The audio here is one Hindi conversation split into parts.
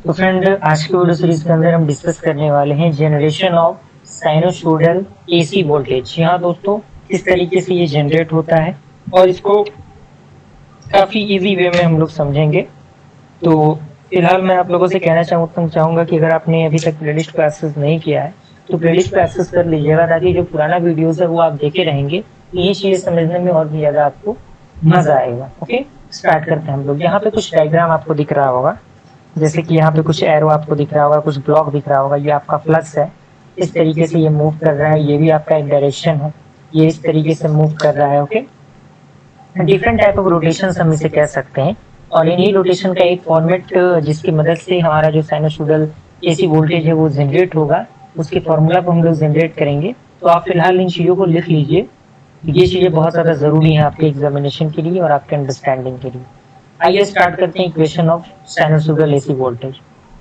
तो फ्रेंड, आज की वीडियो सीरीज के अंदर हम डिस्कस करने वाले हैं generation of sinusoidal AC voltage. यहाँ दोस्तों किस तरीके से ये जनरेट होता है और इसको काफी इजी वे में हम लोग समझेंगे। तो फिलहाल मैं आप लोगों से कहना चाहूंगा कि अगर आपने अभी तक प्लेलिस्ट को एक्सेस नहीं किया है तो प्लेलिस्ट को एक्सेस कर लीजिएगा, ताकि जो पुराना वीडियोस है वो आप देखे रहेंगे। ये चीजें समझने में और भी ज्यादा आपको मजा आएगा। ओके, स्टार्ट करते हैं हम लोग। यहाँ पे कुछ डायग्राम आपको दिख रहा होगा, जैसे कि यहाँ पे कुछ एरो आपको दिख रहा होगा, कुछ ब्लॉक दिख रहा होगा। ये आपका फ्लक्स है, इस तरीके से ये मूव कर रहा है। ये भी आपका एक डायरेक्शन है, ये इस तरीके से मूव कर रहा है। Okay, different type of rotation हम इसे कह सकते हैं। और इन्हीं रोटेशन का एक फॉर्मेट जिसकी मदद से हमारा जो साइनोसॉइडल एसी वोल्टेज है वो जनरेट होगा, उसके फॉर्मूला को हम लोग जनरेट करेंगे। तो आप फिलहाल इन चीजों को लिख लीजिए, ये चीजें बहुत ज्यादा जरूरी है आपके एग्जामिनेशन के लिए और आपके अंडरस्टैंडिंग के लिए। आइए स्टार्ट करते हैं equation of sinusoidal AC voltage.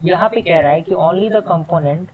यहाँ पे कह रहा है कि only the component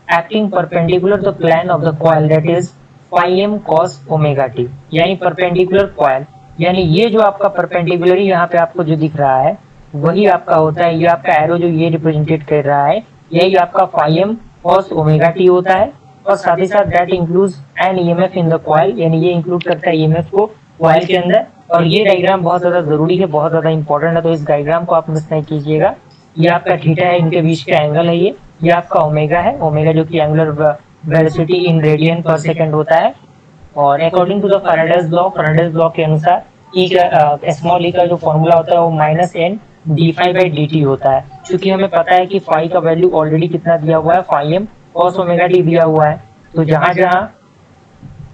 acting perpendicular the plane of the coil that is phi M cos omega T, यानी परपेंडिकुलर कॉइल, यानी ये जो आपका परपेंडिकुलर यहाँ पे आपको जो दिख रहा है वही आपका होता है। ये आपका एरो जो ये रिप्रेजेंटेट कर रहा है यही आपका phi M cos omega T होता है। और साथ ही साथ that includes an EMF in the coil, यानी ये इंक्लूड करता है ईएमएफ को कॉइल के अंदर। और ये डायग्राम बहुत ज्यादा जरूरी है, बहुत ज्यादा इंपॉर्टेंट है, तो इस डायग्राम को आप मिस नहीं कीजिएगा। ये आपका थीटा है, इनके बीच का एंगल है। ये आपका ओमेगा है, ओमेगा जो कि angular velocity in radian per second होता है। और according to the Faraday's law के अनुसार ई का स्मॉल ई का जो फॉर्मूला होता है वो minus N D phi by D T होता है। क्योंकि हमें पता है कि फाई का वैल्यू ऑलरेडी कितना दिया हुआ है, phi M cos omega T दिया हुआ है। तो जहां जहां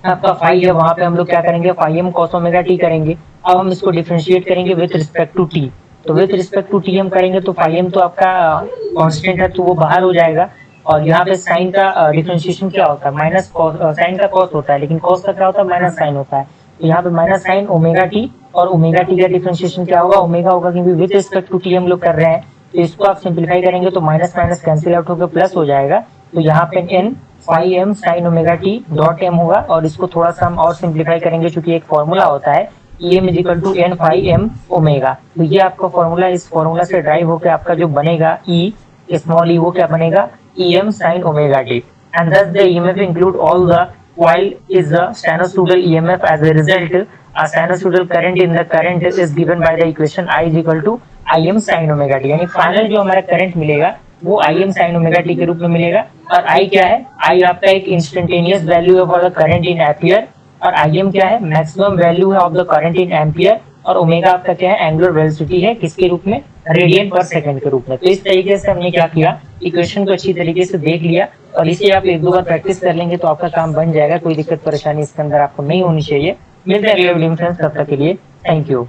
आपका फाई है वहां पे हम लोग क्या करेंगे, phi M cos omega T करेंगे। अब हम इसको डिफरेंशिएट करेंगे विद रिस्पेक्ट टू टी। तो विद रिस्पेक्ट टू टी हम करेंगे तो फाई एम तो आपका कांस्टेंट है तो वो बाहर हो जाएगा। और यहाँ पे साइन का डिफरेंशिएशन क्या होता है, माइनस कॉस, साइन का कॉस होता है, लेकिन कॉस का क्या होता है, माइनस साइन होता है। तो यहाँ पे माइनस साइन ओमेगा टी, और ओमेगा टी का डिफरेंशिएशन क्या होगा, ओमेगा होगा, क्योंकि विद रिस्पेक्ट टू टी हम लोग कर रहे हैं। तो इसको आप सिंप्लीफाई करेंगे तो माइनस माइनस कैंसिल आउट होकर प्लस हो जाएगा। तो यहाँ पे N phi M sine omega T dot M होगा। और इसको थोड़ा सा हम और सिंप्लीफाई करेंगे, क्योंकि एक फॉर्मूला होता है E M equal to N phi M omega. तो ये आपका फॉर्मूला, इस फॉर्मूला से ड्राइव होकर आपका जो बनेगा ई स्मॉल ई, वो क्या बनेगा, E M sine omega T. And thus the EMF include all the coil is the sinusoidal EMF. As a result, a sinusoidal current in the current is given by the equation I is equal to Im sin omega t। यानी फाइनल जो हमारा करंट मिलेगा वो Im sin omega t के रूप में मिलेगा। और I क्या है, I आपका एक इंस्टेंटेनियस वैल्यू है for the current in ampere, और Im क्या है, मैक्सिमम वैल्यू है of the current in ampere. और ओमेगा आपका क्या है, एंगुलर वेलोसिटी है, किसके रूप में, रेडियन पर सेकंड के रूप में। तो इस तरीके से हमने क्या किया, इक्वेशन को अच्छी तरीके से देख लिया, और इसे आप एक दो बार प्रैक्टिस कर लेंगे तो आपका काम बन जाएगा। कोई दिक्कत परेशानी इसके अंदर आपको नहीं होनी चाहिए। मिलते हैं अगले वीडियो में, तब तक के लिए थैंक यू।